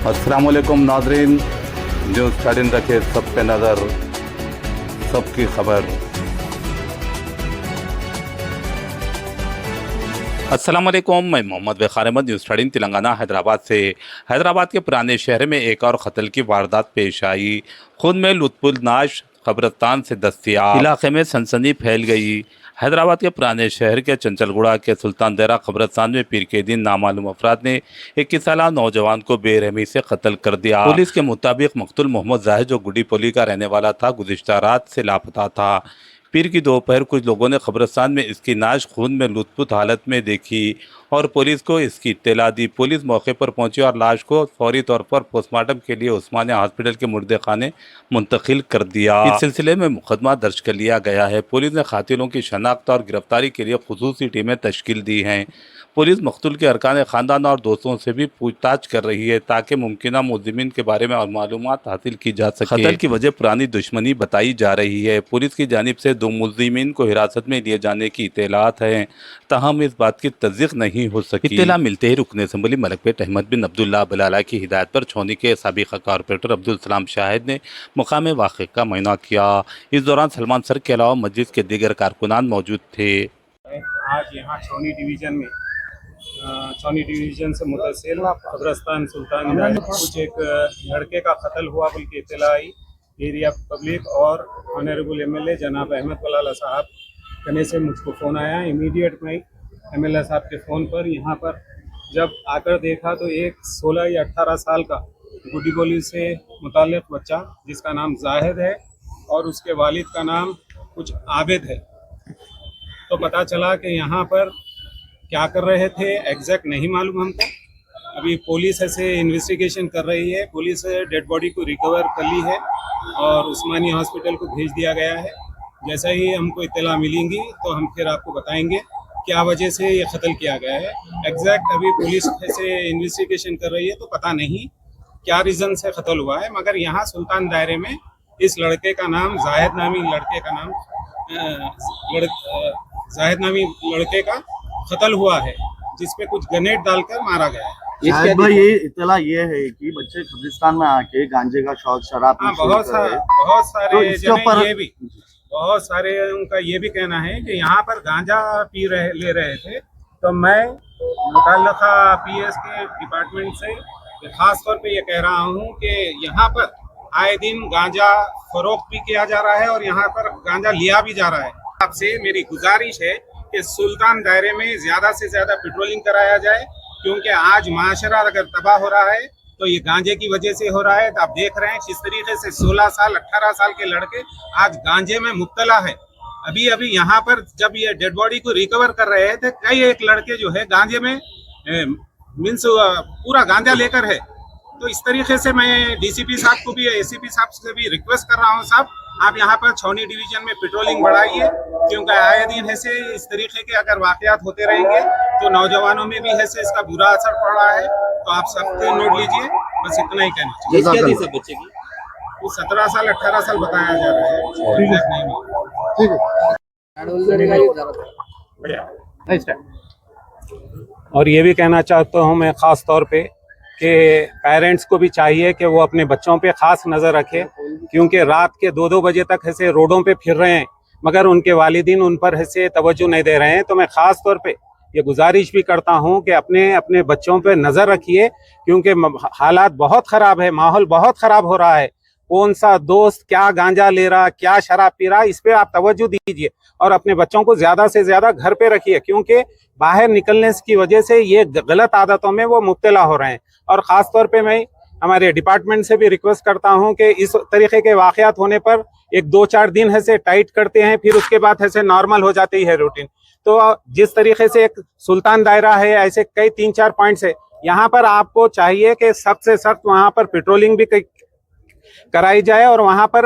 अस्सलाम वालेकुम नाज़रीन, न्यूज़ 13 रखे सब पे नज़र, सबकी खबर। अस्सलाम वालेकुम, मैं मोहम्मद वक़ार अहमद, न्यूज़ 13 तेलंगाना हैदराबाद से। हैदराबाद के पुराने शहर में एक और कत्ल की वारदात पेश आई। खुद में लुत्फुल नाश कब्रिस्तान से दस्तयाब, इलाके में सनसनी फैल गई। हैदराबाद के पुराने शहर के चंचलगुड़ा के सुल्तान देरा कब्रिस्तान में पीर के दिन नामालूम अफराद ने 21 साला नौजवान को बेरहमी से कत्ल कर दिया। पुलिस के मुताबिक मकतूल मोहम्मद जाहिद, जो गुडी पोली का रहने वाला था, गुज़िश्ता रात से लापता था। पीर की दोपहर कुछ लोगों ने कब्रिस्तान में इसकी नाश खून में लुथपुथ हालत में देखी और पुलिस को इसकी इत्तला दी। पुलिस मौके पर पहुंची और लाश को फौरी तौर पर पोस्टमार्टम के लिए उस्मानिया हॉस्पिटल के मुर्दे खाने मुंतकिल कर दिया। इस सिलसिले में मुकदमा दर्ज कर लिया गया है। पुलिस ने कातिलों की शनाख्त और गिरफ्तारी के लिए खुसूसी टीमें तश्कील दी हैं। पुलिस मकतूल के अरकान ख़ानदान और दोस्तों से भी पूछताछ कर रही है ताकि मुमकिन मुलज़िमीन के बारे में और मालूमात हासिल की जा सके। कत्ल की वजह पुरानी दुश्मनी बताई जा रही है। पुलिस की जानिब से 2 मुलज़िमीन को हिरासत में लिए जाने की इत्तलात हैं, ताहम इस बात की तस्दीक नहीं हो सकी। इत्तला मिलते ही रुकन असम्बली मलकपेट अहमद बिन अब्दुल्ला बलाला की हिदायत पर छौनी के साबिक़ कॉरपोरेटर अब्दुल सलाम शाहिद ने मुकाम वाक़े का मुआयना किया। इस दौरान सलमान सर के अलावा मस्जिद के दीगर कारकुनान मौजूद थे। आज यहाँ छौनी डिवीज़न से मुतसिल कब्रिस्तान सुल्तान कुछ एक लड़के का कत्ल हुआ बोल के इत्तला आई। एरिया पब्लिक और ऑनरेबल एमएलए जनाब अहमद बलाला साहब कहने से मुझको फ़ोन आया। इमीडिएट में एमएलए साहब के फ़ोन पर यहाँ पर जब आकर देखा तो एक 16 या 18 साल का गुडी गोली से मुताल्लिक़ बच्चा जिसका नाम जाहिद है और उसके वालिद का नाम कुछ आबिद है। तो पता चला कि यहाँ पर क्या कर रहे थे एग्जैक्ट नहीं मालूम हमको। अभी पुलिस ऐसे इन्वेस्टिगेशन कर रही है। पुलिस डेड बॉडी को रिकवर कर ली है और उस्मानिया हॉस्पिटल को भेज दिया गया है। जैसा ही हमको इत्तला मिलेंगी तो हम फिर आपको बताएंगे क्या वजह से ये कत्ल किया गया है। एग्जैक्ट अभी पुलिस ऐसे इन्वेस्टिगेशन कर रही है तो पता नहीं क्या रीज़न से कत्ल हुआ है, मगर यहाँ सुल्तान दायरे में इस लड़के का नाम जाहिद नामी लड़के का कत्ल हुआ है, जिसपे कुछ ग्रेनेड डालकर मारा गया है। शायद भाई ये इत्तला ये है कि बच्चे कब्रिस्तान में आके गांजे का शौक शराब बहुत सारे बहुत सारे उनका ये भी कहना है कि यहाँ पर गांजा ले रहे थे। तो मैं मुतल्लिक़ा पीएस के डिपार्टमेंट से खास तौर पे ये कह रहा हूँ कि यहाँ पर आए दिन गांजा फरोख्त भी किया जा रहा है और यहाँ पर गांजा लिया भी जा रहा है। आपसे मेरी गुजारिश है कि सुल्तान दायरे में ज़्यादा से ज़्यादा पेट्रोलिंग कराया जाए, क्योंकि आज माशरा अगर तबाह हो रहा है तो ये गांजे की वजह से हो रहा है। तो आप देख रहे हैं किस तरीके से 16 साल 18 साल के लड़के आज गांजे में मुब्तला है। अभी यहाँ पर जब ये डेड बॉडी को रिकवर कर रहे थे, कई एक लड़के जो है गांजे में मीन्स पूरा गांजा लेकर है। तो इस तरीके से मैं डीसीपी साहब को भी एसीपी साहब से भी रिक्वेस्ट कर रहा हूँ, साहब आप यहाँ पर छौनी डिवीजन में पेट्रोलिंग बढ़ाइए, क्योंकि आए दिन ऐसे इस तरीके के अगर वाकयात होते रहेंगे तो नौजवानों में भी ऐसे इसका बुरा असर पड़ रहा है। तो आप सबको नोट लीजिए, बस इतना ही कहना चाहिए। बच्चे की 17 साल 18 साल बताया जा रहा है। और ये भी कहना चाहता हूँ मैं खास तौर पे कि पेरेंट्स को भी चाहिए कि वो अपने बच्चों पे ख़ास नज़र रखें, क्योंकि रात के 2-2 बजे तक ऐसे रोडों पे फिर रहे हैं मगर उनके वालिदीन उन पर ऐसे तवज्जो नहीं दे रहे हैं। तो मैं ख़ास तौर पे ये गुजारिश भी करता हूँ कि अपने बच्चों पे नज़र रखिए, क्योंकि हालात बहुत ख़राब है, माहौल बहुत ख़राब हो रहा है। कौन सा दोस्त क्या गांजा ले रहा, क्या शराब पी रहा, इस पे आप तवज्जो दीजिए और अपने बच्चों को ज़्यादा से ज़्यादा घर पे रखिए, क्योंकि बाहर निकलने की वजह से ये गलत आदतों में वो मुब्तला हो रहे हैं। और ख़ास तौर पे मैं हमारे डिपार्टमेंट से भी रिक्वेस्ट करता हूं कि इस तरीके के वाक़यात होने पर 1-2-4 दिन ऐसे टाइट करते हैं, फिर उसके बाद ऐसे नॉर्मल हो जाती है रूटीन। तो जिस तरीके से एक सुल्तान दायरा है, ऐसे कई 3-4 पॉइंट्स है, यहाँ पर आपको चाहिए कि सख्त से सख्त वहाँ पर पेट्रोलिंग भी कराई जाए और वहाँ पर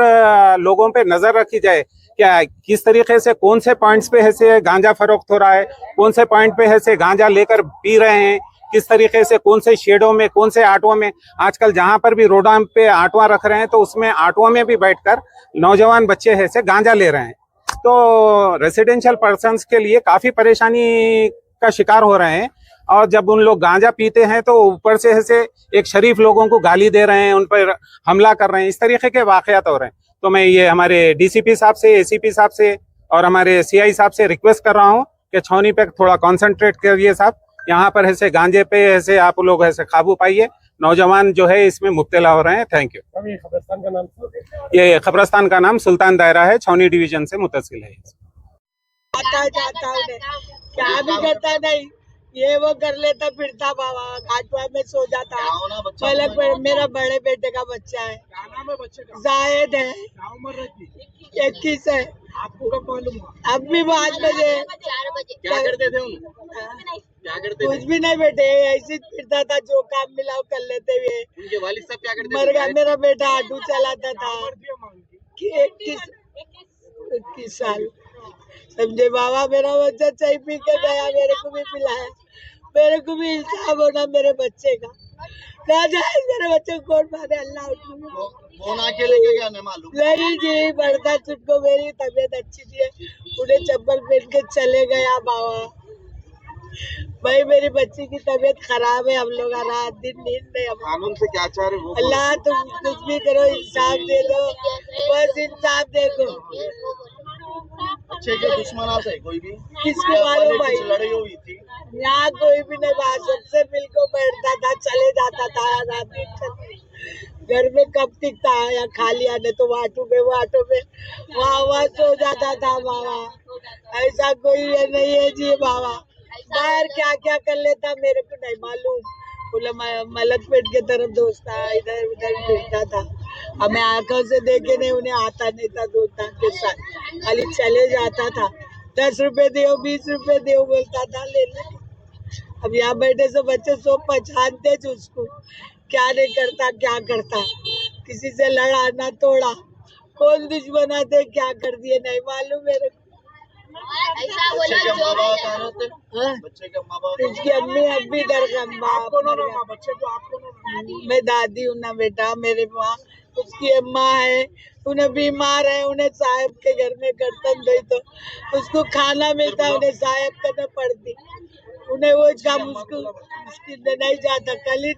लोगों पे नज़र रखी जाए क्या किस तरीके से कौन से पॉइंट्स पे ऐसे गांजा फरोख्त हो रहा है, कौन से पॉइंट पे ऐसे गांजा लेकर पी रहे हैं, किस तरीके से कौन से शेडों में, कौन से ऑटो में। आजकल जहाँ पर भी रोडों पे ऑटो रख रहे हैं तो उसमें ऑटो में भी बैठकर नौजवान बच्चे ऐसे गांजा ले रहे हैं। तो रेसिडेंशियल पर्सन्स के लिए काफ़ी परेशानी का शिकार हो रहे हैं। और जब उन लोग गांजा पीते हैं तो ऊपर से ऐसे एक शरीफ लोगों को गाली दे रहे हैं, उन पर हमला कर रहे हैं, इस तरीके के वाकयात हो रहे हैं। तो मैं ये हमारे डीसीपी साहब से, एसीपी साहब से और हमारे सीआई साहब से रिक्वेस्ट कर रहा हूँ कि छौनी पे थोड़ा कॉन्सेंट्रेट करिए साहब। यहाँ पर ऐसे गांजे पे ऐसे आप लोग ऐसे काबू पाइए, नौजवान जो है इसमें मुब्तला हो रहे हैं। Thank you. ये खबरस्तान का नाम ये खबरस्तान का नाम सुल्तान दायरा है, छौनी डिवीजन से मुतसिल है। आता जाता उन्हें क्या भी करता नहीं, ये वो कर लेता फिरता बाबा, घाटवा में सो जाता। पहले मेरा बड़े बेटे का बच्चा है, जायद है, 21 है। आपको कब मालूम हुआ? अब भी 5 बजे। क्या करते थे उन? क्या करते कुछ भी नहीं बेटे, ऐसे फिरता था, जो काम मिला वो कर लेते हुए। उनके वालिद साहब क्या करते मर गया मेरा बेटा, ऑटो चलाता था। 21 साल समझे बाबा। मेरा बच्चा चाय पी के गया, मेरे को भी पिलाया। मेरे को भी इंसाफ होना मेरे बच्चे का। ना जाए मेरे बच्चे को कौन मारे, अल्लाह फोन आके लेके गया नहीं मालूम। नहीं जी, बढ़ता चुटको मेरी तबीयत अच्छी थी, उन्हें चप्पल पहन के चले गया बाबा। भाई मेरी बच्ची की तबीयत खराब है, हम लोग रात दिन नींद नहीं। हम कानून से क्या चाह रहे हो? अल्लाह तुम कुछ भी करो, इंसाफ दे दो, बस इंसाफ दे दो। बच्चे के दुश्मन आते हैं कोई भी? किसको मालूम भाई? कुछ लड़ाई हुई थी? यहाँ कोई भी नहीं बात, सबसे मिलकर बैठता था, चले जाता था। रात दिन घर में कब टिकता है, या खा लिया नहीं तो ऑटो में वहाँ सो जाता था बाबा। ऐसा कोई ये नहीं है जी बाबा। बाहर क्या क्या कर लेता मेरे को नहीं मालूम। बोला मलकपेट के तरफ दोस्त था, इधर उधर फिरता था। हमें आंखों से देखे नहीं, उन्हें आता नहीं था दोस्तान के साथ, खाली चले जाता था। 10 रुपए दो, 20 रुपए दो बोलता था, ले ले। अब यहाँ बैठे से बच्चे सब पहचानते थे उसको, क्या नहीं करता क्या करता, किसी से लड़ा ना तोड़ा, कौन दुश्मन आते क्या कर दिए नहीं मालूम मेरे को। बच्चे के माँ बाप कहाँ रहते? हाँ? बच्चे के माँ बाप उसकी अम्मी अब्बी दर का बाप मर गया। बच्चे को आपको मैं दादी हूँ ना बेटा, मेरे माँ उसकी अम्मा है, उन्हें बीमार है, उन्हें साहब के घर में गर्दन गई तो उसको खाना मिलता, उन्हें साहब करना पड़ती, उन्हें वो काम उसको नहीं जाता। कल ही